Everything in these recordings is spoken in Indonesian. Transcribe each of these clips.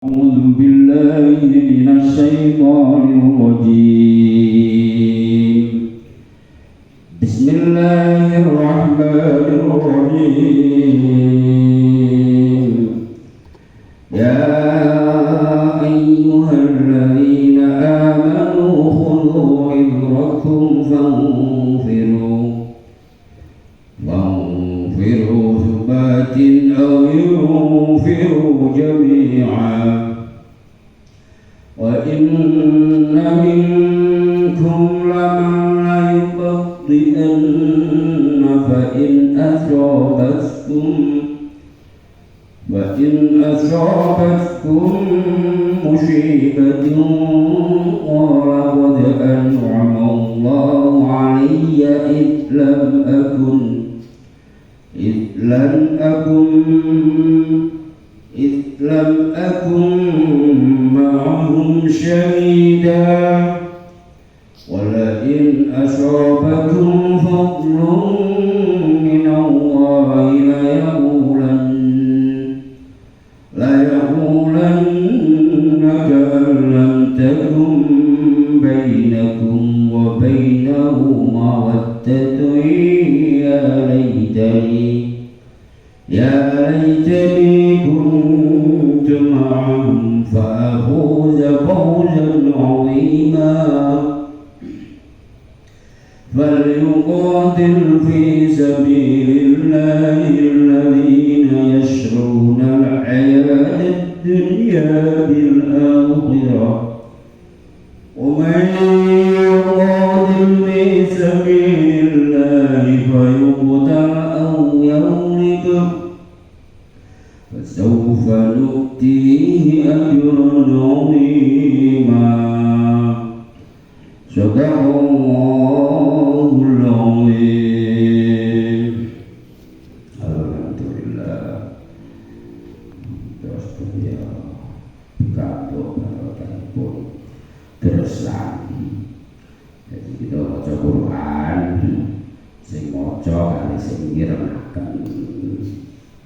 أعوذ بالله من الشيطان الرجيم. بسم الله الرحمن الرحيم. يا أيها الذين آمنوا خذوا حذركم فانفروا ثبات أو ينفروا جميعا وإن منكم لمن ليبطئن فإن أصابتكم مصيبة قال قد أنعم الله علي إذ لم أكن معهم شهيدا ولئن أصابكم فضل من الله ليقولن كأن لم تكن بينكم وبينه مودة يا ليتني كنت معهم فأفوز فوزا عظيما فليقاتل في سبيل الله الذين يشرون الحياة الدنيا بالآخرة ومن يقاتل في سبيل الله فيقتل أو يغلب فسوف نؤتيه أجرا عظيما صدق الله العظيم. Alhamdulillah. Terus ya kado pun terus lagi. Jadi kita baca Quran, sing maca kali sing ngirengaken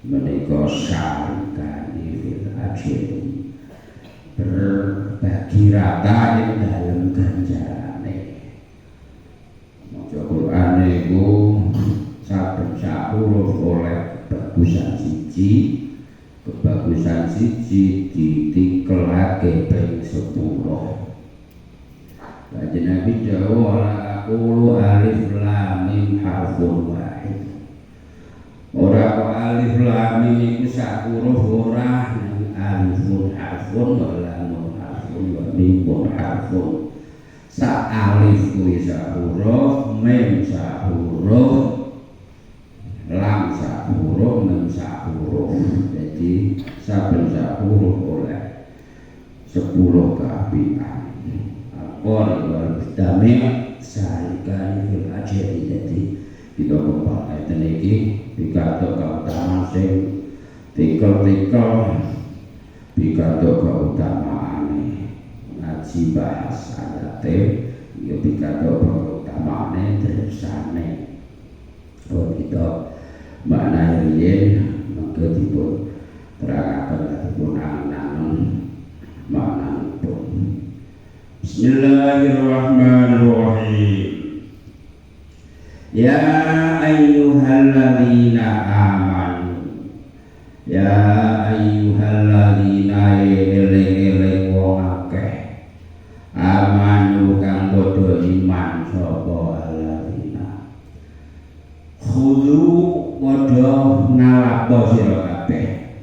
menika syarikani fil ajri, berbagi rata ing dalam ganjarane. Maca Quran niku saben sak huruf oleh kebagusan siji ditikelake ping 10. Kanjeng Nabi dawuh ora aqulu alif lam mim harfun wahid. Ora kok alif lam mim iku sak huruf ora, alifun harfun wa lamun harfun wa mimun harfun. Sak alif kuwi sak huruf, mim sak huruf, lam sak huruf, mim sak huruf. Jadi saben sak huruf oleh 10 kaapian. Al-Qur'an wal mustami' syarikani fil ajri. Jadi kita kembali ayat ini pikantuk keutamaan sing tikel-tikel, pikantuk keutamaane ngaji bahas ayate, ya pikantuk keutamaane tersane. Oh kita makna riyen mangke dipun terangkan dipun angen-angen maknanipun. Bismillahirrahmanirrahim. Ya ayyuhalladzina amanu, ya ayyuhalladzina eling-eling wong akeh amanu kang padha iman sapa alladzina khudhu padha ngalapa sira kabeh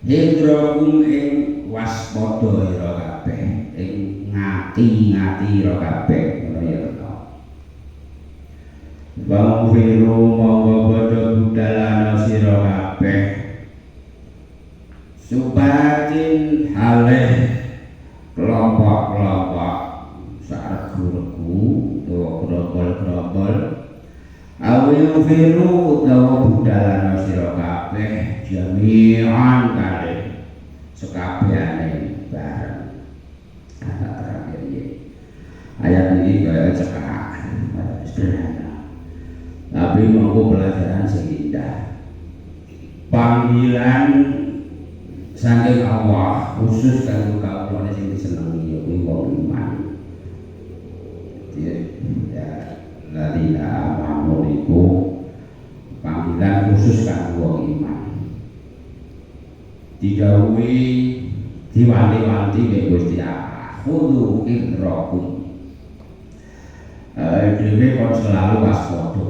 hidrakum ing waspada sira kabeh ing ngati-ngati sira kabeh Bang firu monggo padha budalana sira kabeh supatin haleh kelompok-kelompok saregu-regu utawa grobol-grobol awil firu utawa budalana sira kabeh jami'an kalih sekabehane bareng. Ayat terakhir ini ayat ini kaya cekak sederhana tapi mampu pelajaran sing indah. Panggilan saking Allah khusus kanggo kawula sing disenengi ya kuwi wong iman. Ya ladina amanu iku panggilan khusus kanggo wong iman. Didhawuhi diwanti-wanti mek Gusti Allah. Kudu idrakum. Dhewe kon selalu waspada.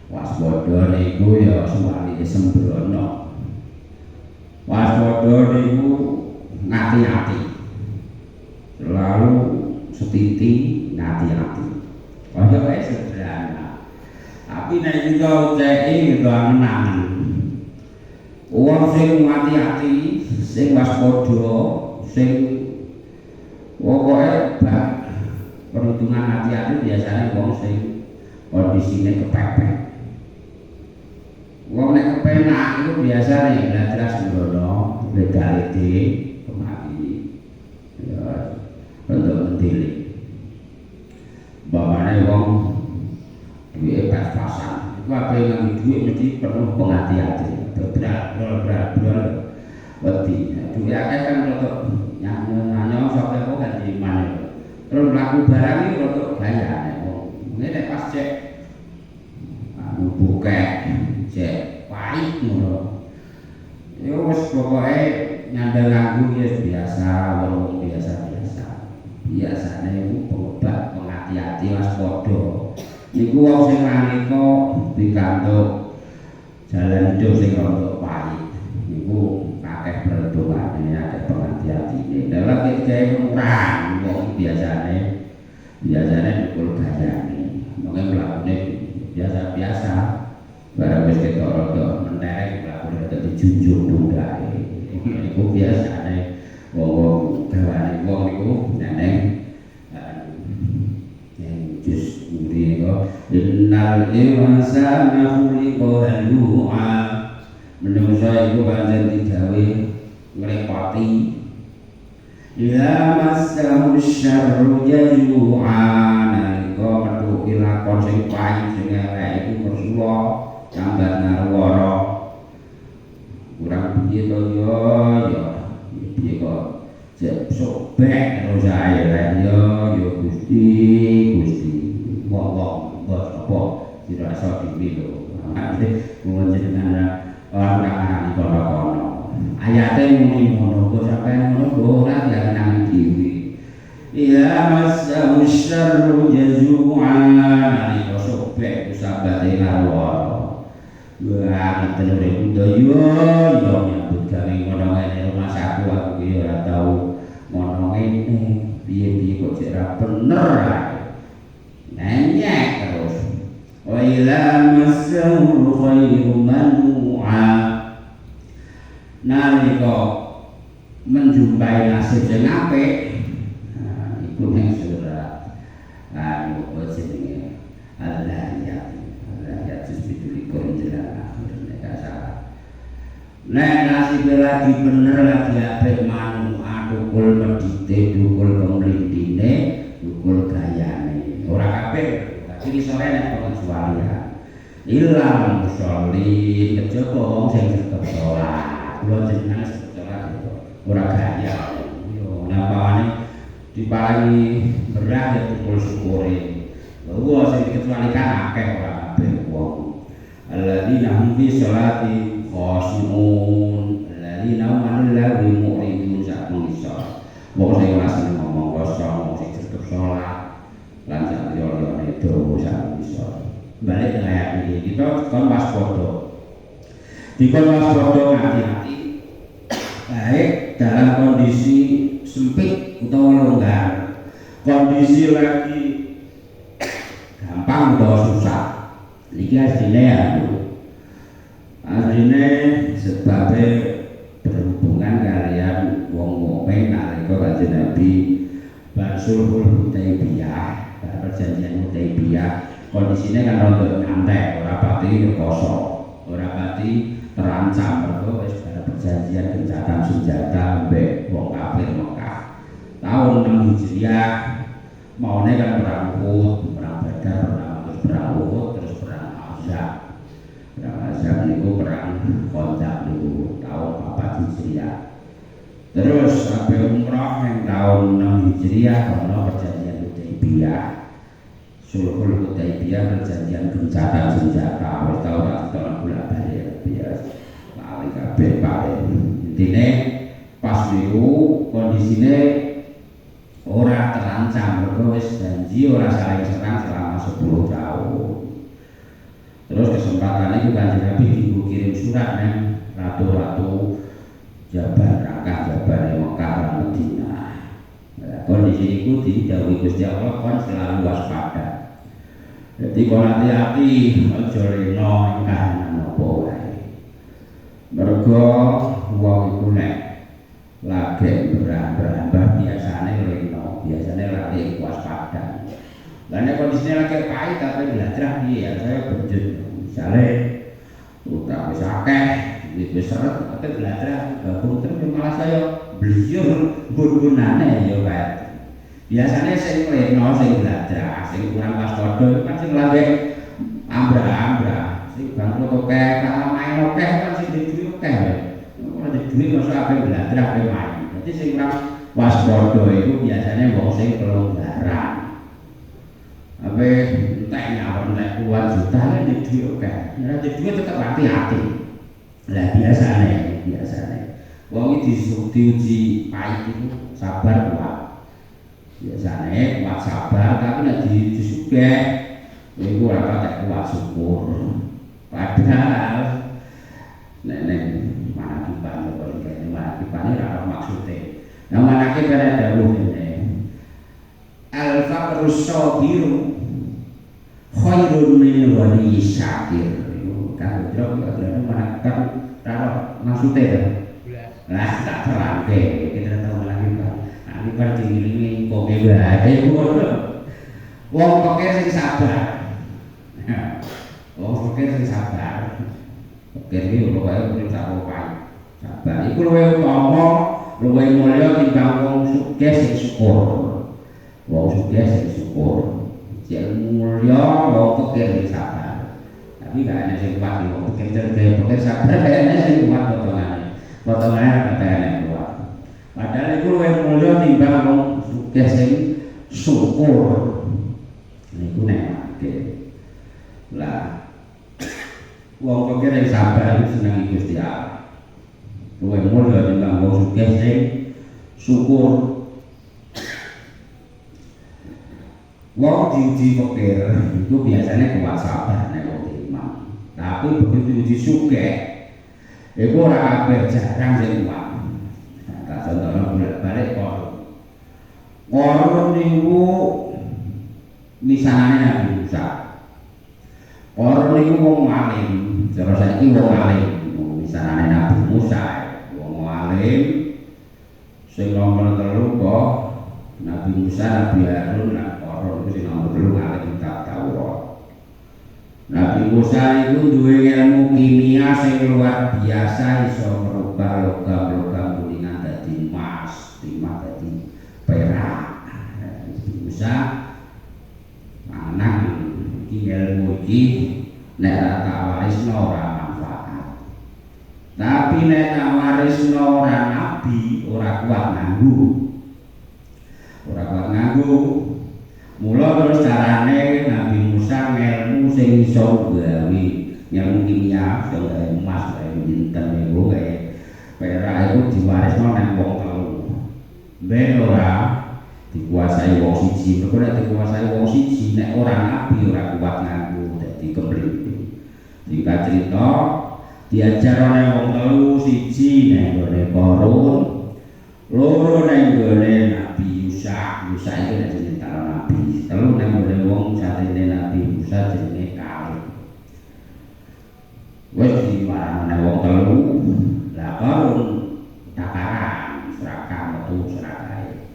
Waspada niku ya suwali sembrono. Waspada niku ngati-ati. Selalu setiti ngati-ati. Kaya wae sederhana. Tapi nek kita ceki gitu angen-angen. Wong sing ngati-ati, sing waspada, sing pokoke perhitungan hati-hati biasanya wong sing kondisine kepepet. Wong nek kepenak itu biasanya lah jelas ngono, legalite kemati. Ya, untuk mendili. Bapakne wong duwe pas-pasan. Iku ape nang duwe mesti penuh penghati-hati. Berat wedi. Duwe akeh kan rodok nyanyong sampe kok kan di mana. Terus laku barang ini untuk gaya ini pas cek buka cek pahit ngono ya wis pokoke nyandang lagu ya biasa wong biasane iku pengobat penghati-hati waspada niku wong sing nalika pikantuk jalan hidup sing rada pahit niku akeh perhitungan akeh penghati-hatine lha lek gawe kurang wong biasane dukul gayane mongke mlakune biasa-biasa barang wis ketok rada mentereng mlakune rada dijunjung tunggae iku biasane wong gawane wong niku neneng yang jus nguri niku innal insana khuliqa halu'a menungsa iku pancen digawe ngrepoti ya massahu syarru jazu'a nalika metu lakon sing pahit sing elek iku Rasulullah sambat narwara kurang piye to ya piye kok sobek terus ae ya Gusti wong bos apa dirasa dhewe lho kuwi jenengan orang kono ayate muni ngono kok sampeyan ngono ora diangen dhewe ya massahu syarru jazu'an nalika sobek sabate larwa wah telure kudu yo nyambut gawe ngono ngene rumah saku aku ki ora tau ngono ngene piye-piye kok cek ra bener nanyek terus wa ila massahu khairu manu'a nalika menjumpai nasib sing apik iku ning surat anu jenenge Allah disebut konjelan nek salah nek nasib lagi bener lagi apik manuk adukul medite dukul pemrintine dukul gayane ora kabeh iki sore nek pengecualian ilang musholli kejaba wong sing tetep salat kula jenengan salat ora gaya yo napane diparingi berat ya tukul syukure bahwa sing dikecualikan akeh ora kabeh wong alladzina hum fi sholati khashi'un alladzina hum 'anil lagwi mu'ridun sak mengisor wong sing ora seneng ngomong kosong wong sing tetep salat lan sak liyane dawa sak mengisor balik ke ayat ini kita kon waspada dikon waspada hati-hati baik dalam kondisi sempit utawa longgar kondisi lagi gampang utawa susah iki asline sebabnya berhubungan kalian wong mukmin nalika kanjeng Nabi Sulhul Hudaybiyah perjanjian Hudaybiyah kondisinya kan rada nyantai ora pati rekoso ora pati terancam mergo wis ada perjanjian gencatan senjata mbek wong kafir Mekah tahun 6 Hijriah maune kan perang Uhud perang Badar perang Uhud terus perang Ahzab niku perang Khandaq niku tahun 4 Hijriah Terus sampai umroh yang tahun 6 Hijriah ono perjanjian Hudaybiyah. Sulhul Hudaybiyah perjanjian gencatan senjata. Wis tau tak tahun bulan balik biasa. Lali kabeh paling. Intine pas niku kondisine ora terancam mergo wis janji ora saling serang selama 10 tahun. Terus kesempatan itu Kanjeng Nabi kirim surat nang ratu-ratu Jabar Rakah, Jabar Mekah lan Madinah. Nah, kondisi itu didhawuhi Gusti Allah kon selalu waspada. Jadi kon hati-hati aja rena ing kahanan apa wae. Mergo wong iku nek lagi berambah biasane rena, biasane lagi waspada. Lah nek kondisine lagi pahit tapi belajar piye ya saya benjut. Misale utang wis akeh wis seret tapi belajar gabung terus malah saya beliur gun-gunane ya kae. Biasanya sing leno sing belajar, sing kurang waspada kan sing lagi ambra-ambra, sing bangkrut akeh, kalah main akeh kan sing duwe akeh. Ora duwe masa ape belajar ape main. Dadi sing kurang waspada itu biasanya wong sing kelonggaran. Ape entek nyawon nek kuat juta nek duwe akeh. Nek duwe tetep hati-hati. Lah biasane wong iki diuji pahit itu sabar kuat. Biasane kuat sabar tapi nek disugih iku ora patek kuat syukur. Padahal nek manakipan kok iki manakipane ora maksude. Nah manakip ana dawuh ngene. Al-faqru sabiru khairun min wali syakir. Kan kira-kira manakipan ora maksude to. Lah tak terangke kita tahu lagi Pak. Ini kan tinggi kok wae wong pikir sing sabar. Wong pikir sing sabar. Pikir iki lho wae kudu sabar. Sabar iku luwih utama, luwih mulya timbang wong sugih sing syukur. Wong sugih sing syukur. Jek mulya wong pikir sing sabar. Tapi gak ana sing kuat wong pikir sabar kayane sing kuat potongane katanya kuat. Padahal itu luwih mulya timbang wong sugih sing syukur. Niku nekake. Lah wong pikir sing sabar iku seneng Gusti Allah. Luwih mulya timbang wong sugih sing syukur. Wong diuji pikir itu biasanya kuat sabar nek wong imam. Tapi begitu diuji sugih iku ora kabeh jarang sing kuat. Tak contohna bolak-balik Qarun niku misalane Nabi Musa. Qarun niku wong alim, cara saiki wong alim. Misalane Nabi Musa, wong alim sing nomor 3 kok Nabi Musa, Nabi Harun, lan Qarun iku sing nomor 3 alim kitab Taurat. Nabi Musa itu duwe ilmu kimia sing luar biasa, iso merubah logam-logam kuningan dadi emas, timah dadi perak. Nabi Musa manang iki ilmu iki nek ora warisno ora manfaat. Tapi nek warisno ora nabi, ora kuat nganggo. Ora kuat nganggo. Mula terus carane Nabi Musa ngelmu sing iso gawe ilmu kimia, iso gawe emas, gawe dinten niku gawe perak iku diwarisno nang wong telu. Ben ora dikuasai wong siji, mergo nek dikuasai wong siji nek ora nabi ora kuat nganggo dadi kepriwe. Singkat cerita diajar oleh wong telu, siji nang gone Qarun, loro nang gone Nabi Yusa. Yusa iki nek jeneng nabi, telu nang gone wong satene Nabi Musa jenenge Kalib. Wis diwarani nang wong telu. Lah Qarun takaran serakah metu serakahe.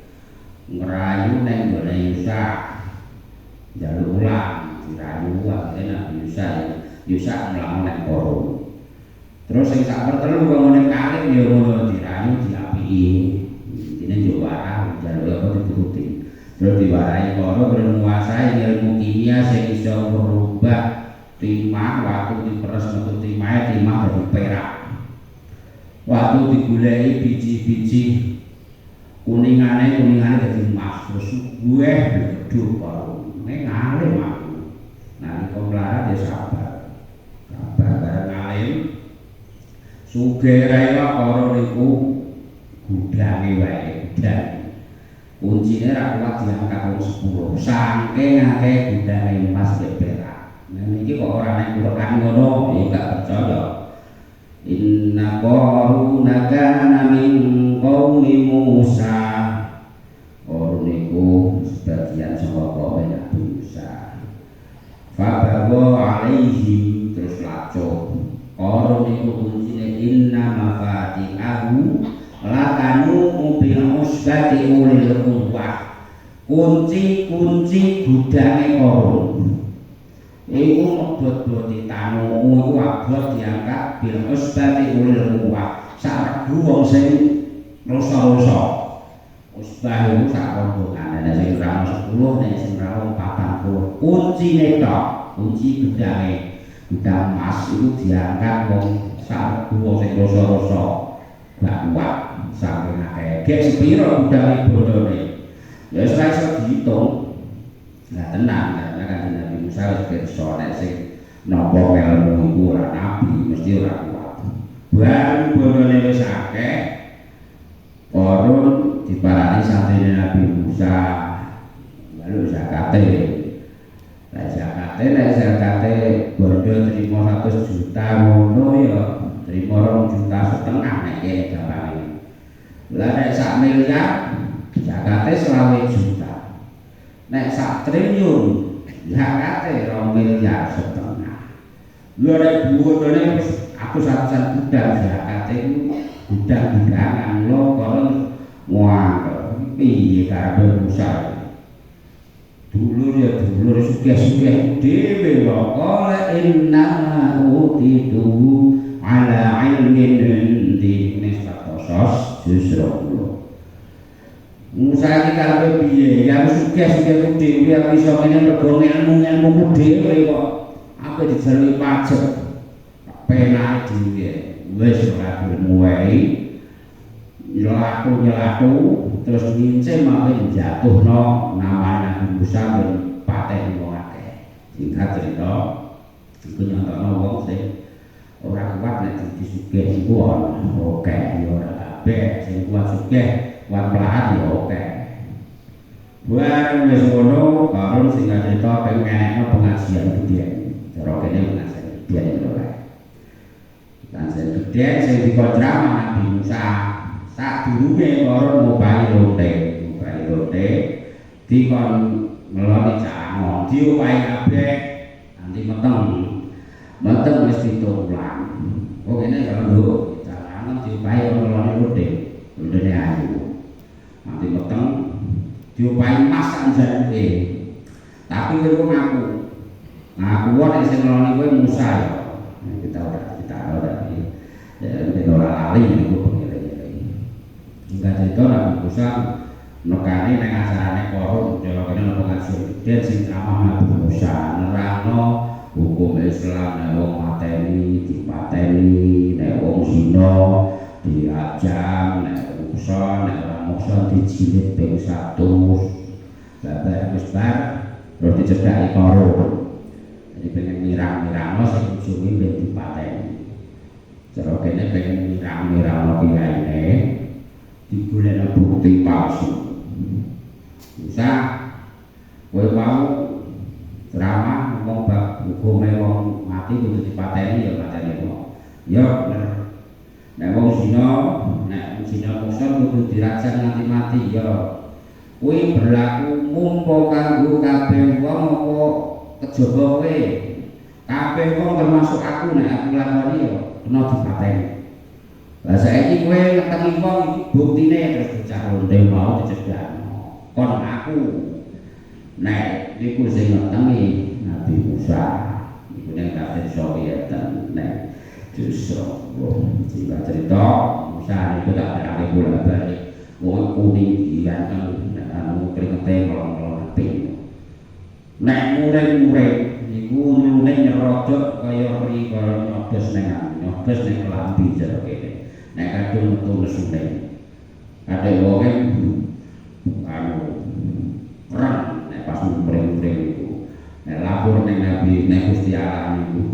Ngerayu nang gone Yusa. Jaluk ulang dirayu wae Nabi Yusa mlaku nang Qarun. Terus sing sak pertelu ngene Kalib ya ngono dirayu diapiki. Intine yo warah jaluk apa dituruti. Terus diwarai Qarun menguasai ilmu kimia sing iso merubah timah, waktu diperes metu timah dadi perak. Waktu digoleki biji-biji gue bleduk karo ngalim aku. Nalika mlarat ya sabar. Sabar bareng ngalim. Sugih raya karo niku gudange wae, gudang. Kuncine ra kuat diangkat wong 10. Saking akeh gudange emas mek perak. Nah niki kok ora nek Quran ngono ya gak percaya. Inna qaruna kana min qaumi Musa. Qarun niku sebagian saka kaum Nabi Musa. Fabawa alaihim terus laco. Qarun niku kuncine inna mafatihahu lakanu bil usbati ulil quwwah. Kunci-kunci gudange Qarun iku mebot-boti tanu iku abot diangkat bil usbati ulil quwwah. Sak wong sing rasa-rasa usbah iku sak rombongan ana sing ra 10 nek sing ra 40. Kuncine tok, kunci gudange gudang emas itu diangkat wong sak wong sing rasa-rasa gak kuat saking akeh. Gek sepiro gudange bondone ya wis ra iso diitung. Nah tenang karena kan Nabi Musa wis pirsa nek sing nampa ilmu iku ora nabi mesti ora kuat. Bareng bondone wis akeh Qarun diparani santrine Nabi Musa lalu zakate. Nek zakate bondo trimo 100 juta ngono ya trimo 2,5 juta nek kene gampange. Lah nek 1 miliar zakate 20 juta. Nek 1 triliun zakate 2,5 miliar. Lha nek bondone aku satusan gudang zakate gudang-gudangan lo kono muangkel piye karo Musa. Dulur ya dulur sugih-sugih dhewe kok qala inna utitu ala ilmin indi nisbat qasas justru Musa iki karepe piye ya sugih-sugih dhewe aku iso ngene mergo ilmu-ilmu dhewe kok ape dijalui pajak penake dhewe wis ora gelem wae nyelaku terus ngincim malah jatuhno nama Nabi Musa ben pateni wong akeh. Singkat cerita iku nyontokno wong sing ora kuat nek disugih iku oke ya ora kabeh sing kuat sugih kuat mlarat ya oke. Bareng wis ngono Qarun sing cerita pengen pengajian gedhe. Cara kene pengajian gedhe lho. Pengajian gedhe sing dikontrak Nabi Musa. Sadurunge Qarun ngupahi lonte dikon ngeloni jangon diopahi kabeh nanti meteng wis ditulang. Oh kene ya lho jangan diopahi ngeloni lontene ayu nanti meteng diopahi mas anjane. Tapi kowe ngaku nek sing ngeloni kowe Musa ya kita ora ya ora lali niku. Enggak cerita Nabi Musa nekani neng acarane Qarun cara kene pengajian den sing ramah Nabi Musa nerangno hukum Islam nek wong mateni dipateni nek wong zina diajam nek musa nek ora musa dijilid ping 100 babar wis bar terus dicedhaki Qarun. Jadi pengen mirang-mirangno sing ujunge ben dipateni. Cara kene pengen mirang-mirangno kiyaine digolekno bukti palsu. Musa kowe mau ceramah ngomong bab hukume wong mati kudu dipateni ya pateni wong. Ya bener. Nek wong zina musa kudu dirajam nganti mati ya. Kuwi berlaku mumpo kanggo kabeh wong apa kejaba kowe. Kabeh wong termasuk aku nek aku nglakoni ya kena dipateni. Lah saiki kowe ngetengi wong buktine terus bocah lonte mau dicegahno. Kon aku nek niku sing ngetengi Nabi Musa. Iku nek kafir Soviet nek justru cerita Musa itu tak berani bola balik. Wong kuning dianteng anu kringete melong-melong ping. Nek murid-murid niku nune nyerodok kaya ri kaya nyobes ning kelambi jero kene. Nek kadung metu mesune. Kadhe wonge anu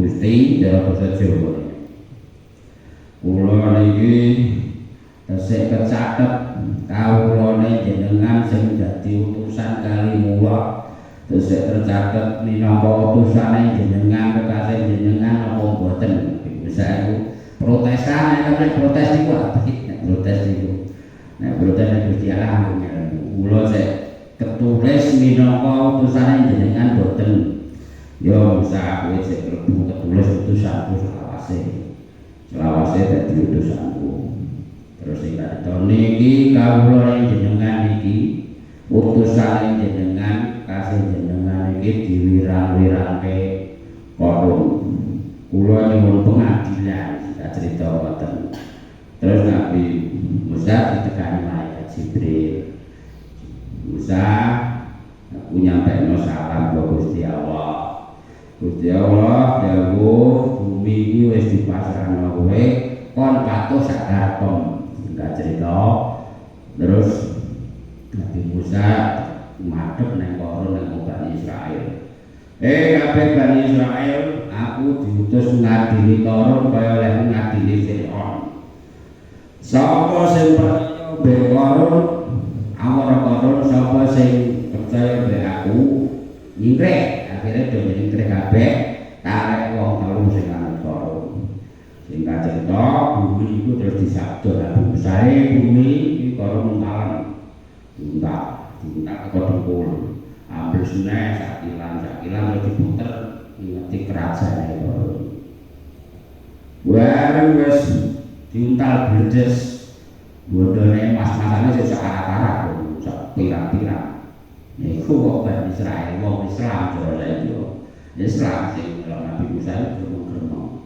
Gusti cara basa Jawa. Kula niki tesih kecatet kawulane jenengan sing dadi utusan kali mula tesih tercatet minangka utusane jenengan kekasih jenengan apa mboten. Bisa iku protesan nek protes iku nek protes iku. Nek protes Gusti Allah kula sik ketulis minangka utusane jenengan mboten. Yo bisa kowe sik klebu ketulis utusanku selawase dadi utusanku. Terus sing katon niki kawula jenengan iki utusane jenengan kasih jenengan iki diwirang-wirangke korum. Kula nyuwun pengadilan tak cerita ngoten. Terus Nabi Musa ditekani malaikat Jibril. Musa aku nyampekno salam ke Gusti Allah. Gusti Allah dawuh bumi iki wis dipasrahno kowe kon patuh sak karepmu. Singkat cerita terus Nabi Musa madhep nang kono nang Bani Israil. Kabeh Bani Israil aku diutus ngadili Korun kaya oleh ngadili Fir'aun. Sapa sing percaya be Korun awara Korun, sapa sing percaya be aku nyingkreh. Akhirnya do nyingkreh kabeh karek wong telu sing anut Korun. Singkat cerita bumi itu terus disabdo Nabi Musa bumi iki Korun ngalen. Diuntak ke dengkul. Ambil sunai sakilan terus diputer ngeti kerajaan itu. Bareng wis diuntal bledes bodone mas-masane sing arat-arat sak pirang-pirang. Niku kok Bani Israil wong Islam cara itu. Islam sing Nabi Musa gremeng.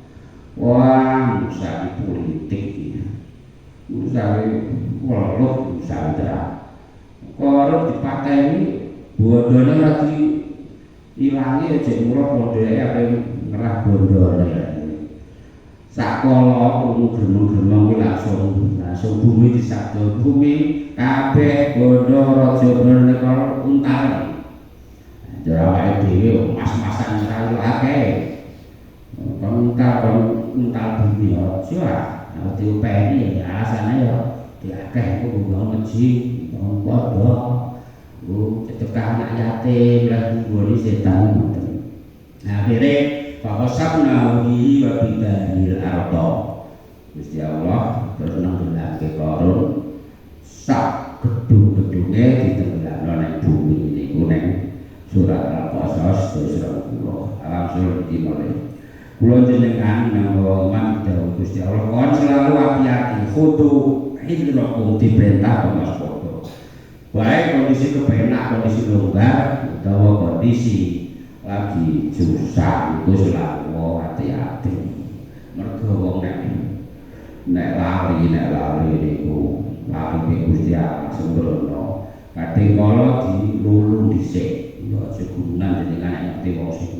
Wah, Musa iki politik iki. Musa iki welut Musa terang. Korun dipateni bondone lagi ilangi aja murah modele ape ngerah bondone. Sakala krungu gremeng-gremeng kuwi langsung bumi disabdo bumi kabeh bondo raja bondone karo untal. Jare awake dhewe mas-masan karo akeh. Untal bumi aja diopeni alasane ya diakeh kok wong ngeji wong padha cedekah anak yatim lagi nggoni setan ngoten. Akhire fakosabna bihi wa bidahil ardo. Gusti Allah terus nenggelake Korun sak gedung-gedunge ditenggelamno nang bumi niku nang surat Al-Qasas 20. Alam surat iki mulai. Kula jenengan nang omongan dawuh Gusti Allah kon selalu hati-hati kudu hidrokum diperintah waspada. Baik kondisi kepenak, kondisi longgar, utawa kondisi lagi susah itu selalu hati-hati. Mergo wong nek lali niku lali Gusti Allah sembrono. Kadang kala dilulu dhisik, ya aja gunan jenengan ngerti wong sing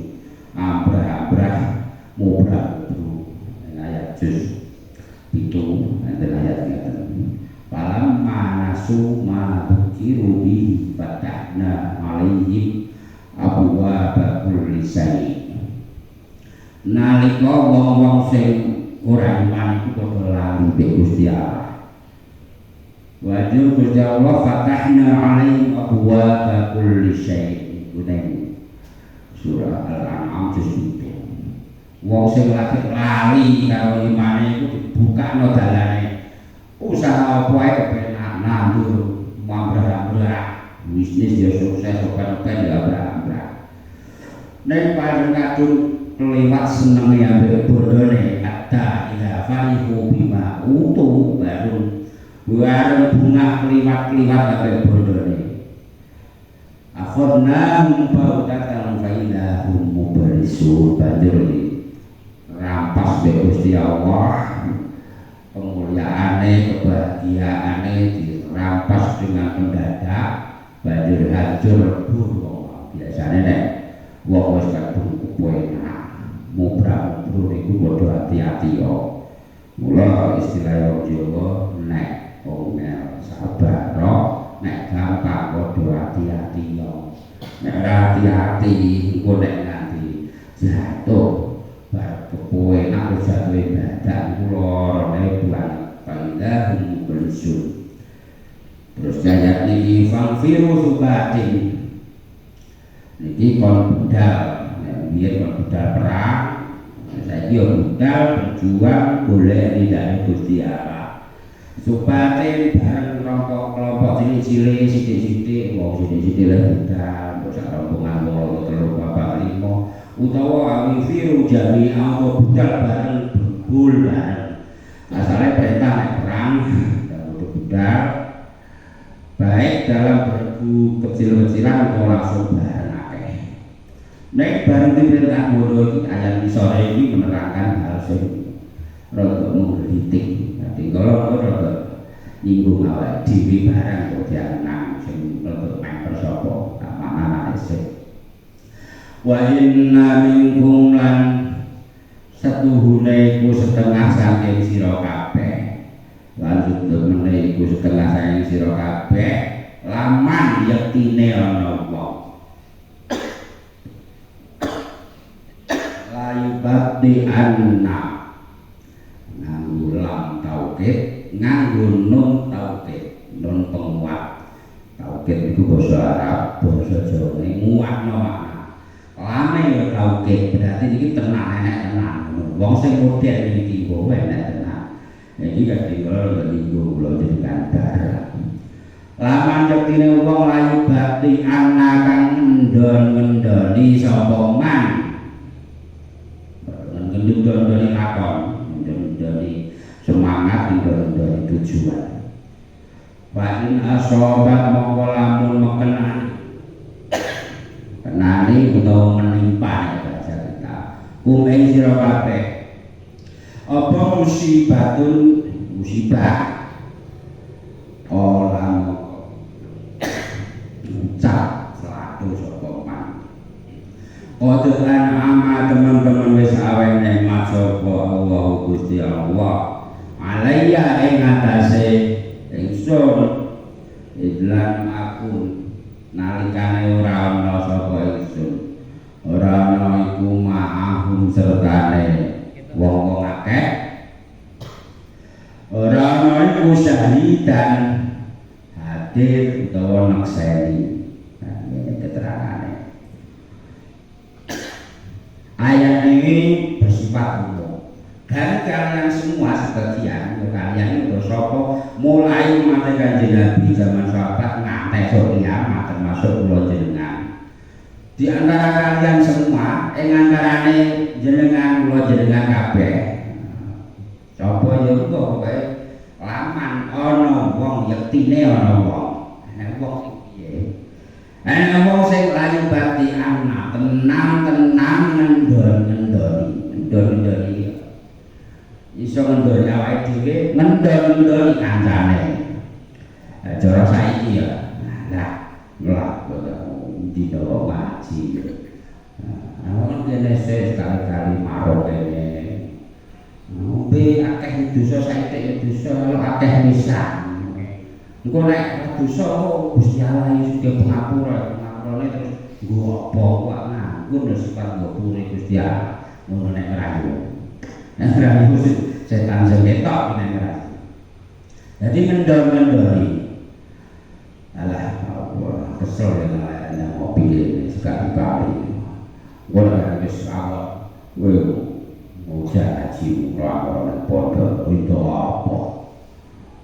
ambrah-ambrah mubrah ayat juz 7 enten ayat ngeten. Falam manasu ma bukiru bi fatahna alaihim abwaaba kulli syai. Nalika wong-wong sing ora iman iku padha lali be Gusti Allah. Wajib Gusti Allah fatahna alaihim abwaaba kulli syai. Kuwi surah Al-An'am juz 7. Wong sing lagi lali karo imane iku dibukakno dalane. Usaha apa ae kepenak nandur mambrah-mambrah bisnis ya sukses open-open ya ambrah-ambrah. Nek paling kadung kelewat senenge ambek bondone kata ila farihu bima utu baru bunga kliwat-kliwat ambek bondone. Akhirna mubaudatan faida hum mublisun banjur rampas be Gusti Allah, kemuliaane kebahagiaane dirampas dengan mendadak banjur hancur lebur wong. Biasane nek wong wis kadung enak mubrah-mubrah iku padha hati-hati yo. Mula istilah Jawa nek ongel sabar nek gampang padha hati-hati yo. Nek hati-hati engko nek nganti jatuh ayat niki fangfiru subatin niki kon budal biyen kon budal perang saiki yo budal berjuang golek ridane Gusti Allah subatin bareng kelompok cilik-cilik sithik-sithik wong sithik-sithik lek budal sak rombongan loro telu papat limo utawa awifiru jami'a atau budal bareng bergul bareng asalnya perintah nek perang untuk budal baik dalam bergu kecil-kecilan atau langsung bareng akeh. Nek bareng diperintah ngono iki ayat di sore ini menerangkan hal sing rada menggelitik. Dadi kalau rada nyinggung awake dhewe bareng kok dianang sing rada memper sapa amanah sik. Wa inna minkum lan satuhune iku setengah saking sira kabeh lanjut meneh iku setengah saking sira kabeh laman yektine ana wong layu bakti anna nganggo lam taukid nganggo nun taukid nun penguat taukid iku basa Arab basa Jawa nguatno makna lame ya taukid berarti iki tenan enek tenan wong sing model iki kok enek tenan iki kadhe kula linggo kula jenengan barang laman yektine wong layu bakti ana kang ngendon-ngendoni sapa man ngendon-ngendoni lakon ngendon-ngendoni semangat ngendon-ngendoni tujuan wa in asobat mongko lamun mekenani kenali utawa menimpa baca kita kumeng sira kabeh apa musibah orang ucap selaku sapa man Qadran ama teman-teman wis aweh nikmat sapa Allah Gusti Allah alayya ing atase ingsun idlan akun nalikane ora ana sapa ingsun ora ana iku ma'ahum sertane wong-wong akeh ora ana iku syahidan hadir utawa nakseni ini keterangane ayat ini bersifat umum dan kalian semua sebagian kalian itu sapa mulai umat Kanjeng Nabi zaman sahabat nganti kiamat termasuk kula jenengan di antara kalian semua antarane jenengan kula jenengan kabeh sapa ya kok pokoke laman ana wong yektine ana wong nek wong sing piye ana wong sing layu bakti ana tenang-tenang ngendoni iso ngendoni awake dhewe ngendoni kancane cara saiki ya lah dina ngaji awak dene sekali-kali marok kene ngombe akeh dosa saiki dosa akeh nisan engko nek dosa kok Gusti Allah iki pengapurane terus nggo apa kok nganggo sifat ngopure Gusti Allah ngono nek rayu nek rayu setan sing ketok nek rayu jadi mendon-mendoni alah Allah kesel dengan mobil ini sekali-kali wala wis awak mau ngaji ora padha itu apa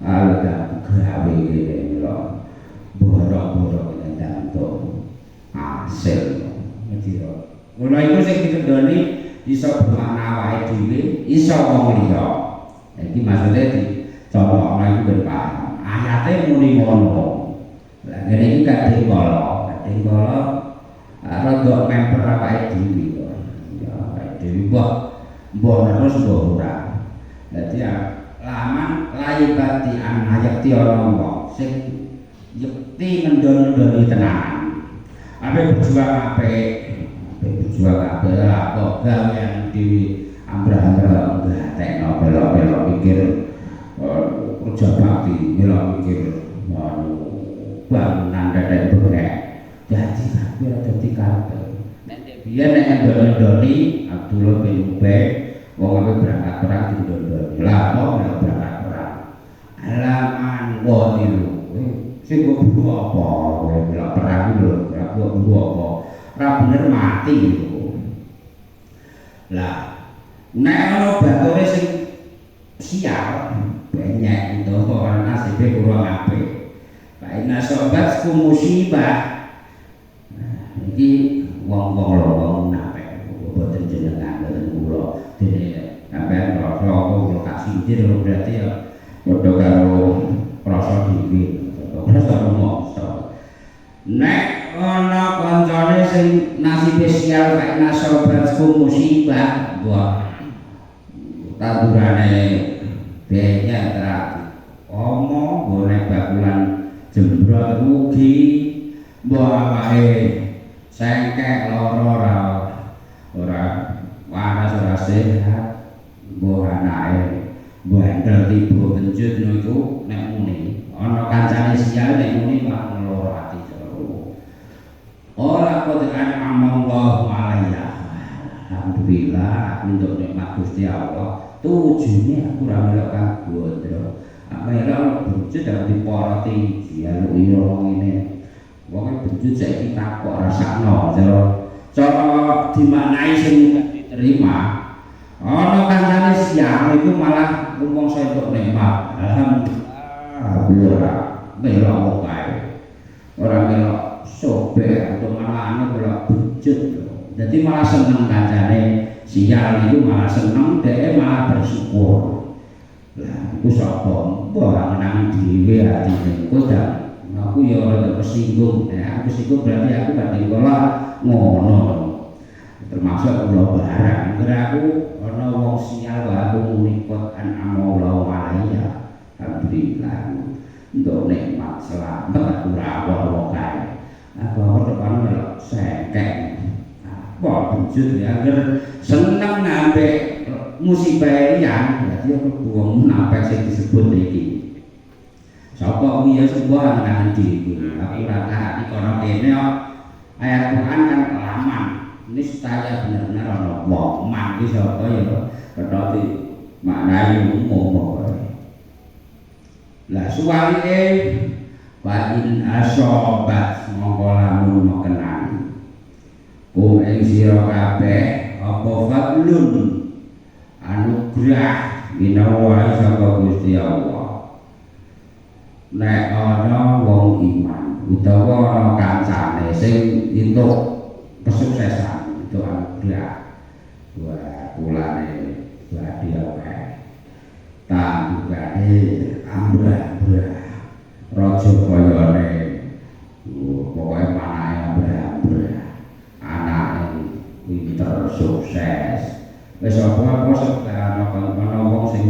ala gawe ngene lho borok-borok ndanto hasil ngira mulai iku sing ditendoni iso bermakna awake dhewe iso wong liya iki maksude dicontokno iku ben paham ayate muni ngono lah ngene iki kadhe kala rada memper awake dhewe ya awake dhewe mbok terus mbok ora dadi laman layu bati ayakti ana wong sing yekti ngendon-ngendoni tenan ape berjuang lah kok gawean dhewe ambrah-ambrah ngatekno belok-belok mikir kerja bakti belok mikir bangunan dadek benek jadi tapi ada di kabeh biyen nek ndoni Abdullah bin Ubay wong ape berangkat perang dindoni lah kok berangkat perang alaman wadilu sing buku apa ora perang lho ora buku apa ora bener mati lho lah nek ana bature sing sial banyak itu orang nasibnya kurang apik karena sobat musibah ini wong-wong lorong munafik boten jenengan boten kula dene sampeyan rasa kok kasih njir berarti ya padha karo rasa dhewe rasa rumangsa nek ana kancane sing nasibe sial karena sobat musibah buat tandurane banyak terakhir omong boleh bakulan jembrot rugi mbok awake sengkek loro ora waras ora sehat mbok anake bandel tiba benjut niku nek muni ana kancane sial nek muni malah loro ati jero ora kodekan amangga malaya alhamdulillah untuk nikmat Gusti Allah tujuannya aku ora melok kabut melok benjut dan diporoti ya lu iya ngene wong benjut saiki takok rasakno cara dimaknai sing diterima ana kancane siang itu malah rumangsa entuk nikmat alhamdulillah ora melok kae ora melok sobek atau malah anu melok benjut jadi malah seneng kancane sial itu malah seneng dhek malah bersyukur lah iku sapa ora menangi dhewe atine kodang aku ya ora tersinggung aku singgung berarti aku badhe kala ngono termasuk kula barang aku ana wong sial wae aku munikot an amaulah alaiya alhamdulillah untuk nikmat selamat ora apa-apa kae aku depan melok sengkek apa benjut ya agar seneng ngambil musibah yang berarti aku buang munafik sing disebut iki sapa kuwi ya sebuah nang dhewe aku ora tak kono kene ayat Quran kan laman ini saya benar-benar ana wong man iki sapa ya ketoti maknane umum lah suwalike wa in asobat mongko lamun mekenani kum ing sira kabeh apa fadlun anugerah minawa saka Gusti Allah nek ana wong iman utawa ana kancane sing entuk kesuksesan itu anugerah buat kulane badhe akeh tanggane ambrah-ambrah raja kayane pokoke panake ambrah-ambrah anake pinter sukses wis apa-apa ana wong sing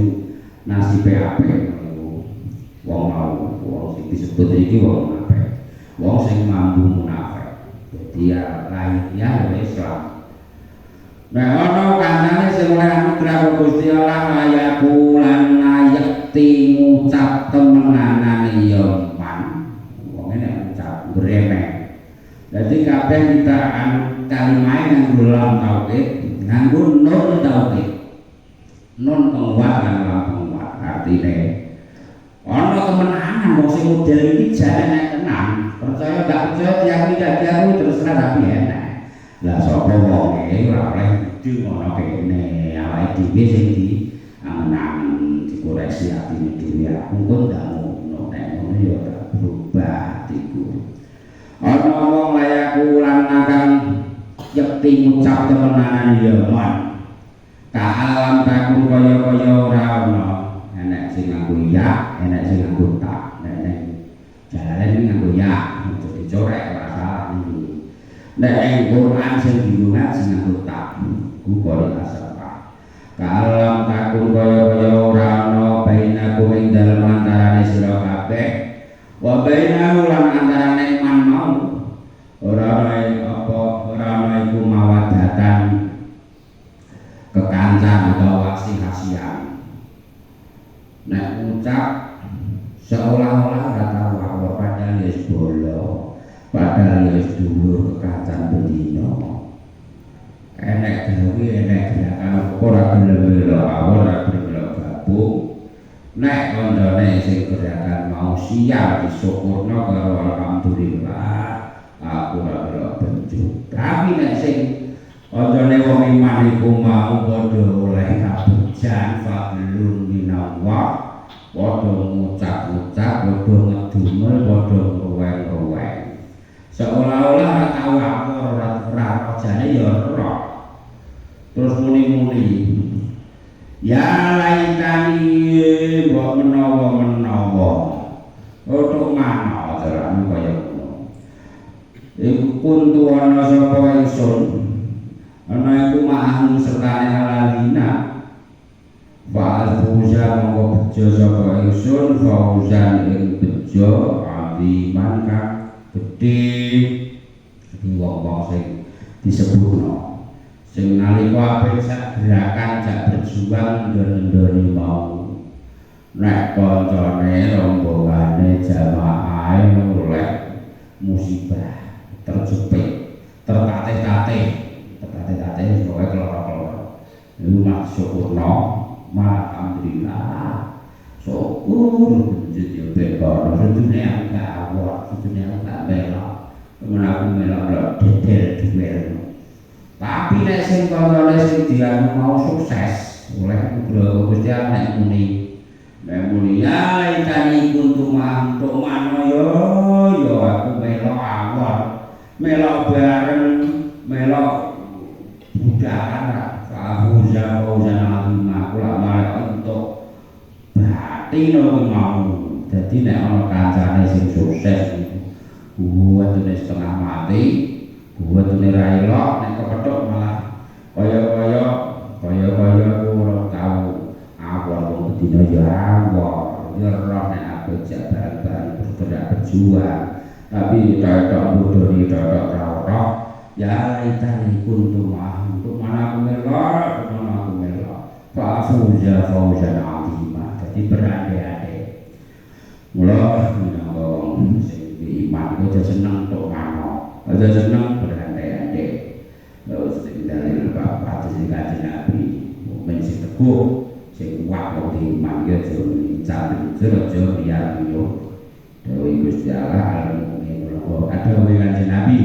nasibe apik wong mau wong sing disebut iki wong apik wong sing mampu munafik dadi ya Islam nek ana kancane sing oleh anugerah Gusti Allah layaku lan layekti ngucap temenanane ya man wong nek ngucap gremeng dadi kabeh kita kalimahe nganggo lam tauhid nganggo nun tauhid nun penguat lan lam penguat artine ana kemenangan wong sing model iki jane nek tenang percaya gak percaya tiang terserah tapi enak lah sapa wong e ora oleh kudu ngono kene awake dhewe sing angen-angen dikoreksi atine dhewe aku ndak ngono nek ngono ya ora berubah atiku ana wong layaku lan akan yakti ngucap temenanan ya mon ka alam takun kaya-kaya ora ana enek sing nganggo ya enek sing nganggo tak nek jalane nganggo ya dicorek ora salah iki nek ing Quran sing diungat sing nganggo tak ku kaya asapa kalam takun kaya-kaya ora ana bainaku ing dalem antarane sira kabeh wa bainahu lan antarane man mau ora ana iku mawadatan kekancan utawa kasih-kasihan nek ngucap seolah-olah ora tau apa padahal ya bolo padahal ya dulur kekancan bedino enek gawe enek gerakan ora gelem ora gelem gabung nek koncone sing gerakan mau siap disyukurno karo alhamdulillah aku ora delok benjuk tapi nek sing koncone wong iman iku mau padha oleh kabejan fadlun minallah padha ngucap-ucap padha ngedumel padha ngruweng-ruweng seolah-olah ora tau aku ora jane ya ora terus muni-muni ya laitani mbok menawa otok mana terane kaya ngono iku kuntu ana sapa ingsun ana iku ma'ahum sertane halalina fa'al-fawza mongko bejo sapa ingsun fauzan ing bejo aziman kang gedhe iki wong-wong sing disebutno sing nalika apik sak gerakan jak berjuang ndon-ndoni mau nek kancane rombongane jamaah oleh musibah terjepit tertatih-tatih pokoke keloro-keloro niku mak syukurno alhamdulillah syukur jadi bekono dunia enggak awak dunia enggak belok menawa melok detail duel tapi nek sing koncone sing dianu mau sukses oleh Gusti Allah nek muni ya laitani kuntu mantuk mano yo aku melok awon melok bareng melok budakan fauzan azimah kula marek untuk batino mau dadi nek ana kancane sing sukses buat setengah mati buat ra elok nek kepethuk malah kaya ora tau awon wong dina ya awon ya roh nek aku jak bareng-bareng berjuang tapi tok bodoni tok ora ya itani kuntu untuk mana aku melok fa'fuza fauzan azimah dadi berandai-andai mula minangka wong sing iman aja seneng tok mano aja seneng berandai-andai terus dalil bapak sing kanjeng Nabi mukmin sing teguh sing kuat wong iman ya aja mencari aja liar yo dewe Gusti Allah al-mukmin ada kanjeng Nabi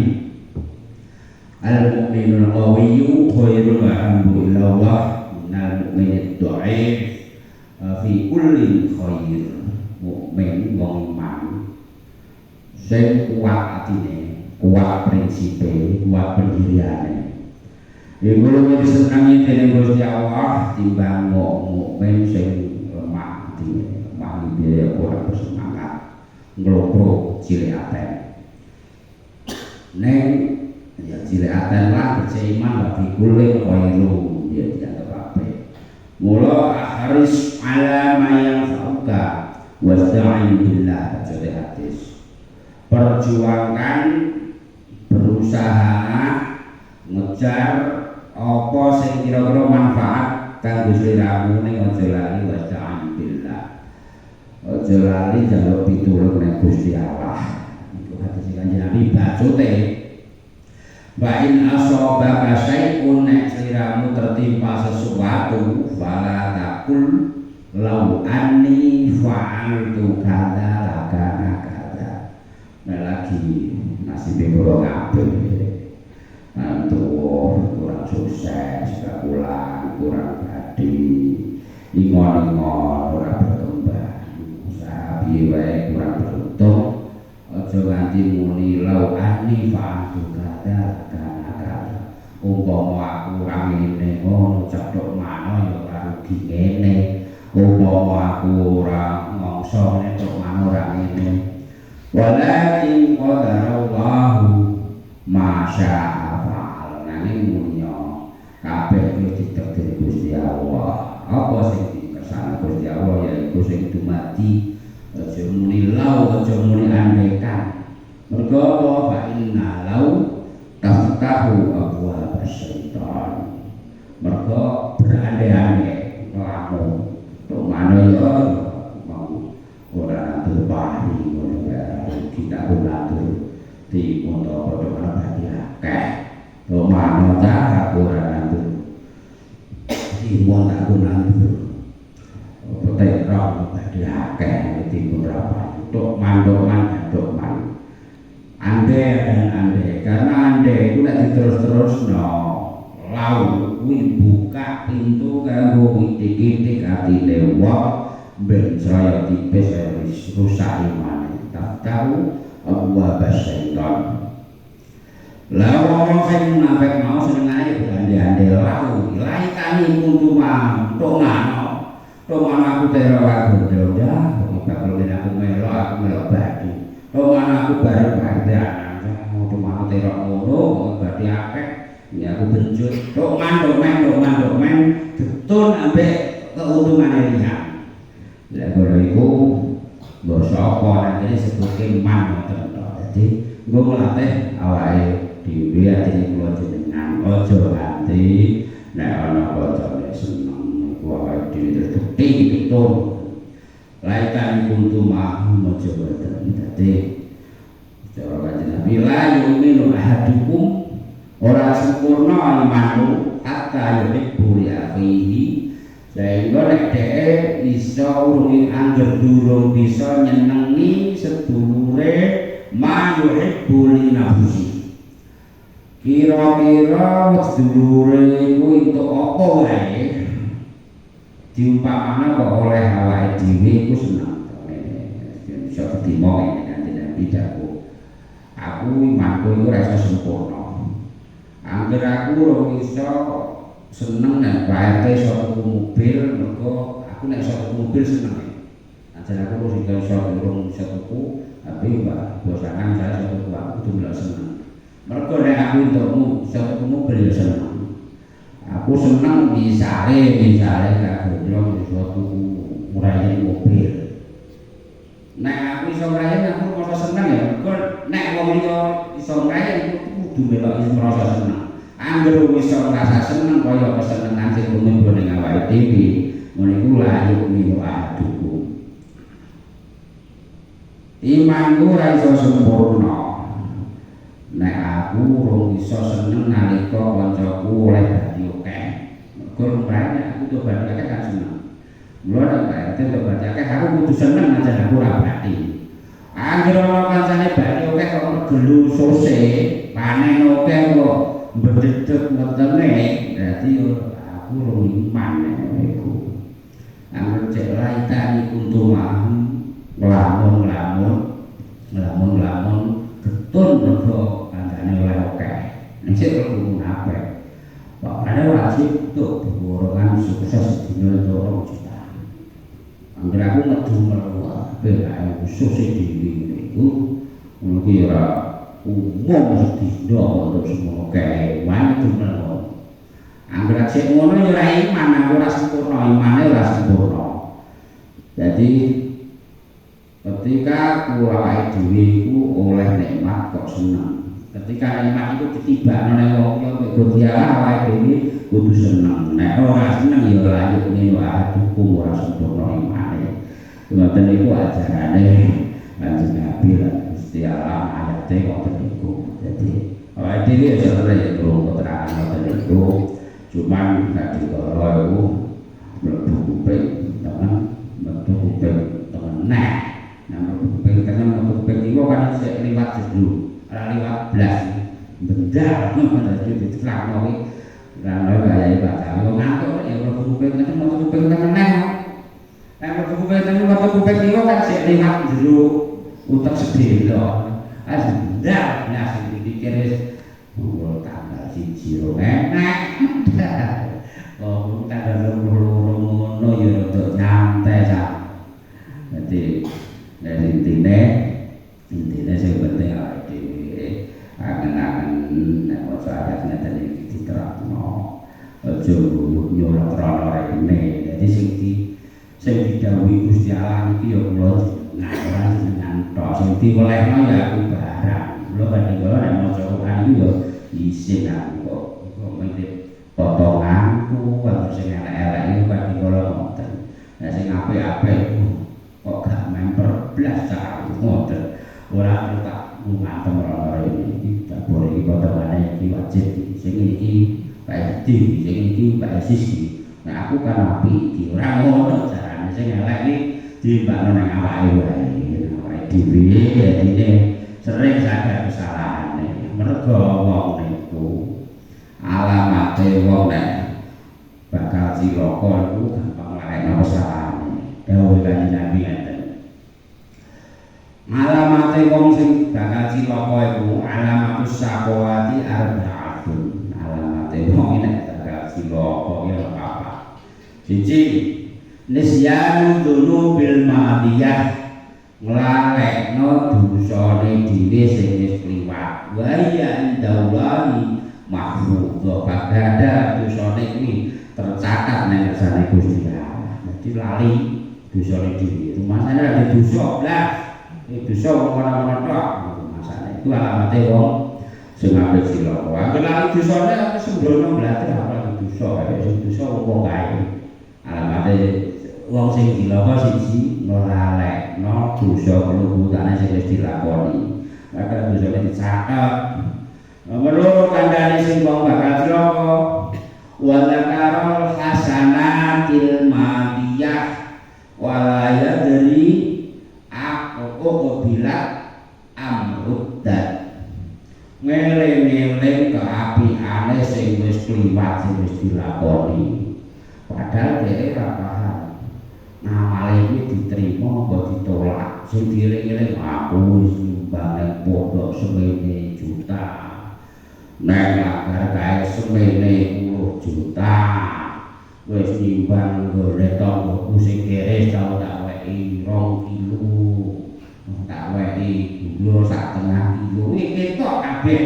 al-mukminul qawiyyu khairul hamdu illallah minal mukminid dhaif fi kulli khair mukmin wong iman sing kuat atine kuat prinsipe kuat pendiriane iku luwih disenengi dening Gusti Allah timbang mukmin sing lemah atine lemah biaya ora bersemangat nglokro cilik aten neng ya cilik aten lah iman wa fi kulli khairu ya dianggap apik mula haris ala ma yanfa'uka wasta'in billah jadi hadis perjuangkan berusaha ngejar apa sing kira-kira manfaat kanggo sliramu ning aja lali wasta'in billah aja lali njaluk pitulung ning Gusti Allah iku hadis Kanjeng Nabi bacute wa in asabaka syai'un nek sliramu tertimpa sesuatu fala taqul lau anni fa'altu kadza lakana kadza nah lagi nasibe kula ngapik kurang sukses kurang badi ingon-ingon ora berkembang usaha piye wae kurang beruntung aja nganti muni lau anni fa'altu kadza umpama aku ora ngene ngono cetok mano ya ora rugi ngene umpama aku ora ngongso nek mano ora ngene walakin qadarallahu ma syaa fa'al nanging munya kabeh kuwi ditakdir Gusti Allah apa sing dikersane Gusti Allah yaiku sing dumadi aja muni lau aja muni andekan mergo apa fa inna lau taftahu abwaab syaitan mergo berandai-andai lamun tok mano ya mau ora atur pahi ngono wae kita atur di mondo padha karo bagi akeh tok mano ta aku ora atur di mondo aku atur petek roh dokman. Andai dan andai, karena andai itu tidak diterus-terus lau kuwi buka pintu kanggo titik-titik atine wong ben saya tipis wis rusak imane. Tak tahu Allah basyaiton. Lah wong sing munafik mau senengane andai-andai lau ilahi kami kuntuma tongano aku tero aku udah bakal aku melok badi. Aku bareng berarti anak mau terok ngono berarti akeh ya aku benjut dokumen betul ambek keuntungan lihat lah kalau itu gak sapa nanti sebutke man jadi gue melatih awake dhewe atine kula jenengan aja nganti nek ana bocah seneng awake dhewe terbukti gitu laikan kuntu ma'hum majawatan dadi cara kanjeng Nabi la yu'minu ahadukum ora sempurna imanmu hatta yuhibbu li akhihi sehingga nek dhek iso urung angger durung bisa nyenengi sedulure ma yuhibbu li nafsi kira-kira sedulure iku entuk apa wae diumpamane kok oleh awake dhewe iku seneng iso ketimo kanjeng Nabi dawuh aku imanku iku ora iso sempurna. Angger aku ora iso seneng nek Pak RT iso tuku mobil, mergo aku nek iso tuku mobil seneng. Ajar aku ora iso tuku, tapi Pak bosangan saya iso tuku aku kudu seneng. Mergo nek aku entukmu iso tuku mobil ya seneng. Aku seneng misale gak goblok iso tuku murahin mobil. Nek aku iso ngerayain aku merasa seneng ya. Nek wong liya iso ngerayain aku kudu melok iso merasa seneng. Angger wis iso ngrasa seneng kaya kesenengan sing tumimbo ning awake dhewe, ngono iku layu minu aduku. Imanku ora iso sempurna. Nek aku urung iso seneng nalika kancaku oleh dadi akeh. Mergo rumrahane aku tuh bali akeh kan seneng. Mula nek itu baca akeh aku kudu seneng aja aku ora bati. Angger ana kancane bali akeh kok gelu sose, panen akeh kok mbedhedhek wetenge, berarti aku urung iman nek iku. Angger cek laitani kuntumah nglamun getun mergo kancane oleh akeh. Nek sik kudu munafik. Kok ana wajib tuh borongan sukses dina loro juta. Angger aku ngedumel wae khusus dhewe iku ngono ki ora umum sedina untuk semua kewan dumel. Angger sik ngono ya ora iman, aku ora sempurna, imane ora sempurna. Jadi ketika awake dhewe iku oleh nikmat kok seneng. Ketika nikmat itu ditibakno ning wong liya Gusti Allah awake dhewe kudu seneng. Nek ora seneng ya lanjut niku aduh ora sempurna imane. Ngoten niku ajarane Kanjeng Nabi lan Gusti Allah ayate ngoten niku. Jadi awake dhewe aja ora ya keterangan ngoten niku. Cuman nek dikira iku mlebu kuping temen nah mlebu kuping tenan mlebu kuping iku kan sik liwat jedhu. Ora liwat blas bendal dadi ditelakno iki ora kaya baca wong ngantuk ya mlebu kuping tenan mlebu kuping tenan nek mlebu kuping tenan mlebu kuping iki kan sik liwat jero utek sedhela bendal blas dipikir wis tanggal 1 enak oh tanggal 2 ngono ya rada nyantai sak dadi intine sing penting awake dhewe angen-angen nek maca ayat ngeten iki diterapno aja nyolok rono rene dadi sing didhawuhi Gusti Allah iki ya kula ngaran jenengan tok sing diwelehno ya aku barang kula badhe kula nek maca Quran iki ya isin aku kok mengke potonganku karo sing elek-elek iki badhe kula ngoten nek sing apik-apik kok gak memper blas cara ngoten ora tak ngantem ora iki dapur iki potongane iki wajib sing iki Pak Edi sing iki Pak Sis nah aku kan api iki ora ngono carane sing elek iki dimbakno nang awake wae awake dhewe dadine sering sadar kesalahane mergo wong niku alamate wong nek bakal cilaka iku gampang larekno kesalahan dawuh Kanjeng Nabi ngeten alamate wong sing bakal cilaka iku alamatus saqawati arba'atun alamate wong nek bakal cilaka ya apa siji nisyanu dzunubil madiyah nglalekno dosane dhewe sing wis kliwat wa ya indallahi mahfudz padha dosane kuwi tercatat nang ngersane Gusti Allah dadi lali dosane dhewe rumasane ada dosa blas dosa ora-ora tok masane iku alamate wong sing ape cilaka angger lali dosane apa sembrono blater apa dosa sing dosa wong kae alamate wong sing cilaka siji nglalekno dosa keluputane sing wis dilakoni maka dosane dicatet nomor loro kandhane sing wong bakal cilaka wa zakarul hasanatil madiyah wala yadri aku bila amruddat ngeling-eling keapiane sing wis kliwat sing wis dilakoni padahal dhek ora paham ngamale iki diterima apa ditolak sing dieling-eling aku wis nyumbang pondok semene juta nek lagar kae semene 10 juta wis nyumbang golek tonggoku sing kere tau tak weki 2 kilo tak weki gula sak tengah kilo iki ketok kabeh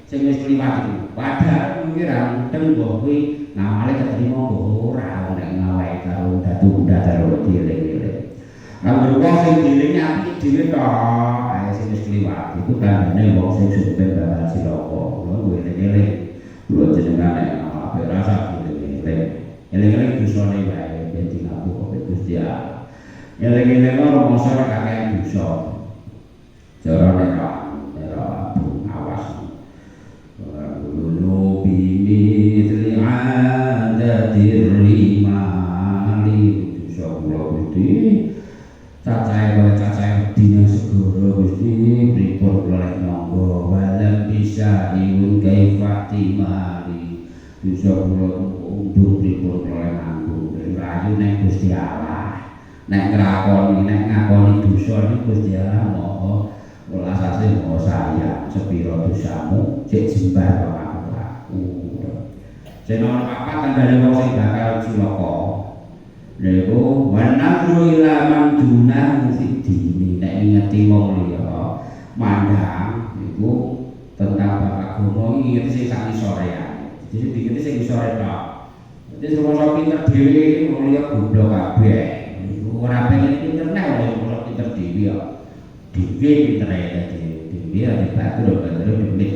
sing wis kliwat iku padahal kuwi ra mudeng kok kuwi ngamale keterima ora nek ngawe karo datu-datu karo dieling-eling lan wong sing dieling apik dhewe tok ae sing wis kliwat iku tandane wong sing sumpah bakal cilaka lho eling-eling lho jenengane apik rasa eling-eling dosane wae ben dinaku kok Gusti Allah eling-eling ora mosok kakek dosa cara nek awas lulu bini tri'adatir rimali dosa kula Gusti cacahe dina segara Gusti pripun oleh nangga walam bisa iun kaifati mari dosa kula undur pripun oleh nanggo rayu nek Gusti Allah nek nglakoni nek ngakoni dosa niku Gusti Allah moho welasase moho sayang sepira dosamu cek jembar karo aku jeneng papat tandane wong sing bakal cilaka lha wanadru ila man dunahu fid-dini nek ngeti wong liya mandang iku tentang bab agama iki sing sak isoreane jadi dikene sing isore tok dadi wong pinter dhewe wong liya goblok kabeh ora pengen pinter nek wong pinter dhewe ya dhewe pintere dadi dhewe ya dibatur duit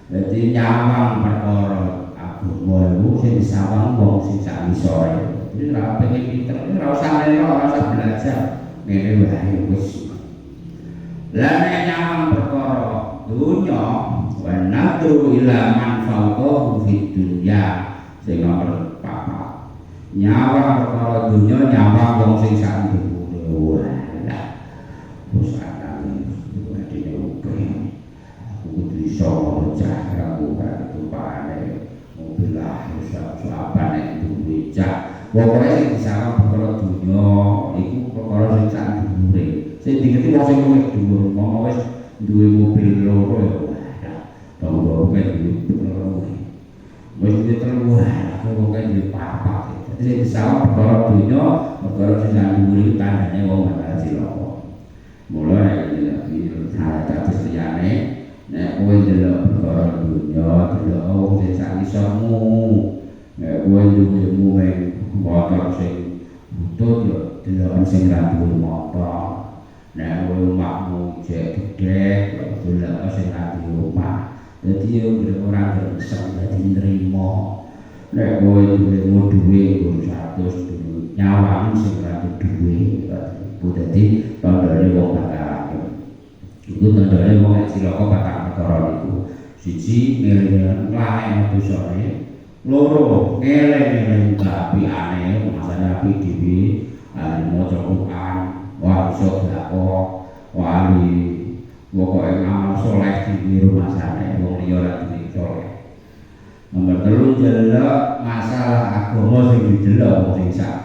dadi nyawang perkara agama iku sing disawang wong sing sak isore jadi ora pengen pinter ora usah lelo ora usah belajar ngene wae wis lan nek nyawang perkara dunya wa nadru ila man fawqahu fid dunya sing nomor 4 nyawang perkara dunya nyawang wong sing sak dhuwure lah wis ana dene oke aku kudu iso ngocah aku karo tumpane mobil lah iso apane duwe cak pokoke sing disawang perkara dunya iku perkara sing sak dhuwure sing diketi wong sing luwih dhuwur monggo wis duwe mobil loro ya tonggo duwe loro wis duwe telu aku pokoke duwe papat jadi disawang perkara dunya perkara sing sak dhuwure tandane wong bakal cilaka mulai iki terus liyane nek kowe ndelok perkara dunya delok wong sing sak isormu nek kowe duwe mung motor sing butut yo delok sing ra duwe motor nek kowe omahmu jek gedhe delok sing ra duwe omah dadi yo ora gresek dadi nrimo nek kowe duwe 100 nyawang sing ra duwe dadi tandane wong bakal iku tandane wong cilaka bakal perkara niku siji ngeling nglalekno dosane loro ngeling-eling kapiane masane api dhewe maca Quran wa iso glako wali pokoknya ngamal soleh di rumah sana wong liya ora duwe soleh. Nomor 3 delok masalah agama sing didelok wong sing sak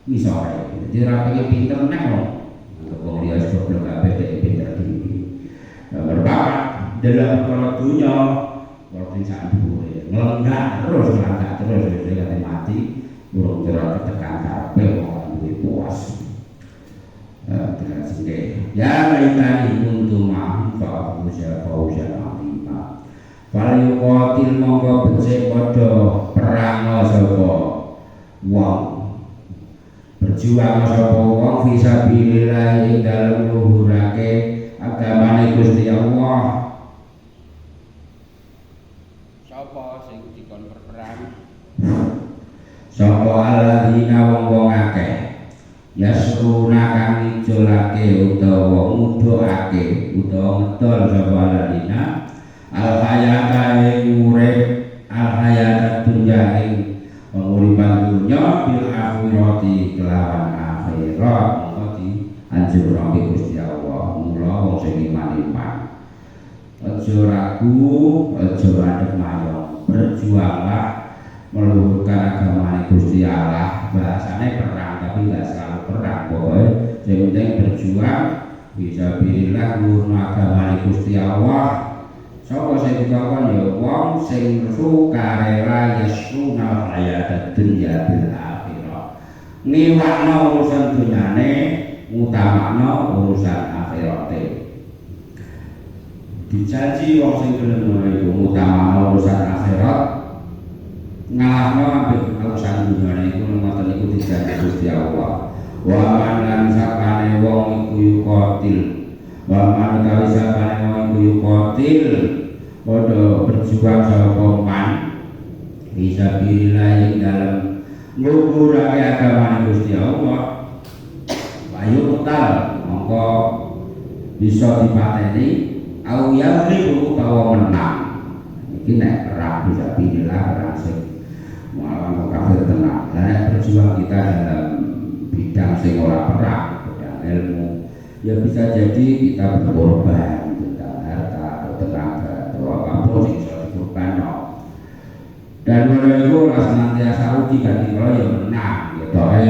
isore. Dadi ora pengen pinter nek wong liya goblok kabeh dek pinter dhewe. Nomor 4 delok perkara dunya wong sing sak dhuwure ngelenggak terus kate mati urung kira tekan karepe wong duwe puas. Ya laitani kuntu ma'hum fa'fuza fawzan 'azima. Fal yuqatil mongko becik padha perang sapa wong. Berjuang sapa wong fi sabilillah ing dalem luhurake agamane Gusti Allah. Sapa sing dikon berperang? Sapa alladzina wong akeh yasruna kang ngijolake utawa ngudhokake utawa ngedol sapa alladzina al hayata ing urip al hayata dunya ing penguripan dunya bil akhirati kelawan akhirat mongko di anjurake Gusti Allah. Mula wong sing iman aja ragu aja adek mayong berjuanglah meluhurkan agama Gusti Allah. Bahasane perang tapi nggak selalu perang, pokoknya yang penting berjuang bisa bilillah ngurung agama Gusti Allah. Sapa sing dikon ya wong sing sukarela yasruna hayatad dunya bil akhirah. Niwakno urusan dunyane, utamakno urusan akhirate. Dijanji wong sing gelem ngono iku utamakno urusan akhirat, ngalahno ambek urusan dunyane iku ngoten iku dijanji Gusti Allah. Wa man lan sakane wong iku yuqatil wa man kawi sakane wong iku yuqatil padha berjuang sapa man bisa bilillah dalam ngluhurake agama Gusti Allah. Bayu total mongko bisa dipateni au yaghlibu utawa menang. Iki nek perang bisa bilillah perang sing melawan kafir tenang. Nek berjuang kita dalam bidang sing ora perang, bidang ilmu, ya bisa jadi kita berkorban tentang harta atau tenaga atau apapun yang bisa dikorbankan. Dan mulai itu senantiasa uji ganti kalau ya menang, ya doa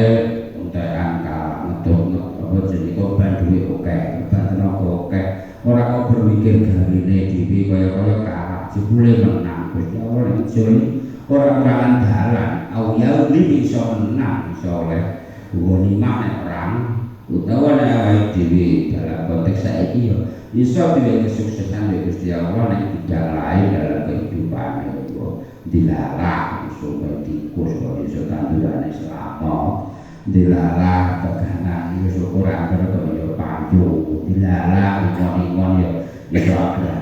untuk angka untuk apa jadi korban duit oke, korban tenaga oke. Orang kau berpikir gini di kaya kalah, jebule menang. Gusti Allah yang jeli orang-orangan dalan, awal ini bisa menang, bisa oleh ghanimah nek perang utawa nek awake dhewe dalam konteks saiki ya iso duwe kesuksesan dari Gusti Allah nek bidang lain dalam kehidupan itu dilarang supaya tikus kok iso tandurane selama dilarang teganan iso kurang karo ya panju dilarang ikon-ikon ya iso abra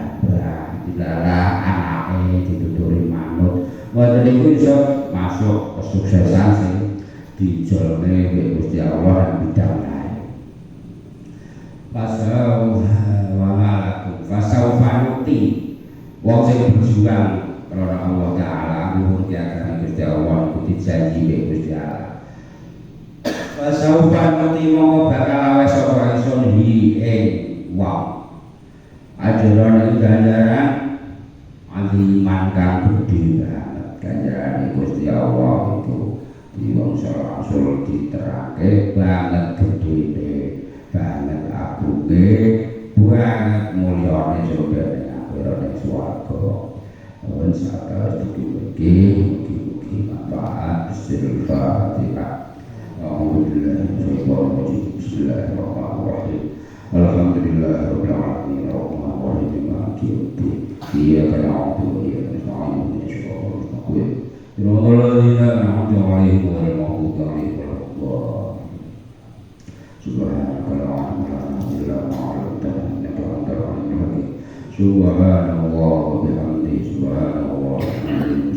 dilarang anake dituturi manut wonten iku iso masuk kesuksesan sing dijolne Gusti Allah dan bidang lain. Fasau fanuti wong sing berjuang karena Allah Taala nuwun agama Gusti Allah ikuti janji Gusti Allah. Fasau fanuti mongko bakal awes sapa ingsun hi wong ajaran ganjaran aliman kang gedhe banget ganjaran Gusti Allah itu di wong Rasul diterake banget gedene banget agunge banget mulyane sobene akhirate swarga wen sakar iki manfaat Al-Fatihah. Bismillahirrahmanirrahim. Alhamdulillahirabbil alamin arrahmanirrahim maliki yaumiddin iyyaka na'budu wa iyyaka nasta'in ihdinas siratal Subhanallah wa bihamdihi subhanallah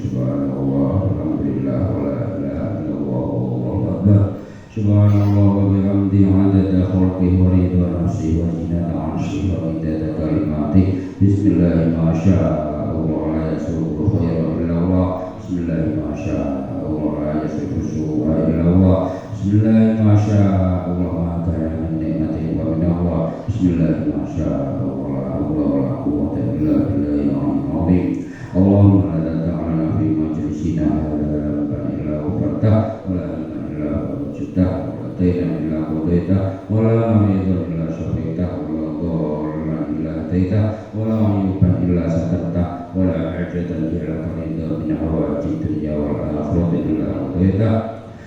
subhanallah alhamdulillah wa la ilaha illallah wallahu akbar subhanallah wa bihamdihi adada khalqihi wa ridha nafsihi wa zinata 'arsyihi wa midada kalimatihi bismillahirrahmanirrahim ma syaa Allah la yasrufu khairan illa Allah bismillahirrahmanirrahim ma syaa Allah la yasrufu su'a illa Allah bismillahirrahmanirrahim ma syaa Allah ma kana min ni'matin wa min Allah Bismillah, masya Allah, la haula wa la quwwata illa billahil azim. Allahumma la ta'ala fi majlisina hadza illa ghafirta wa la illa wajadta wa la taina illa qadaita wa la maridan illa syafaita wa la dhallan illa hadaita wa la ayuban illa satarta wa la hajatan illa qadaita min hawajid dunya wal akhirati illa qadaita.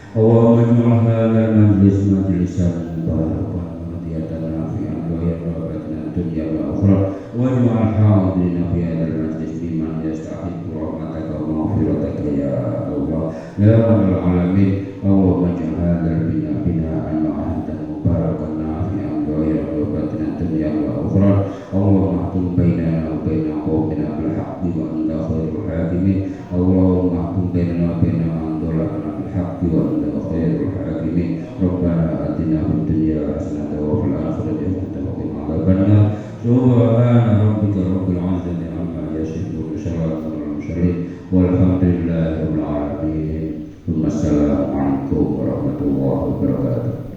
Allahumma ij'al hadzal majlis majlisan mubarakan hidayatan nafi'an wa yarfa'an dunya wa akhirah waj'al hadirina fi hadzal majlis biman yastahiqu rahmataka wa maghfirataka ya Allah ya rabbal alamin. Allahumma ij'al hadzal bina'an ma'adan mubarakan nafi'an wa yarfa'an dunya wa akhirah. Allahumma ahkum bainana wa baina qawmina bil haqqi wa anta khairul hakimin. Allahumma ahkum bainana wa baina man dhalana bil haqqi wa anta khairul hakimin. Rabbana atina fid dunya hasanatan wa fil akhirati hasanatan wa qina adzabannar. Subhana rabbika rabbil izzati amma yasifun, salamun alal mursalin, walhamdulillahi rabbil alamin. Wassalamu alaikum warahmatullahi wabarakatuh.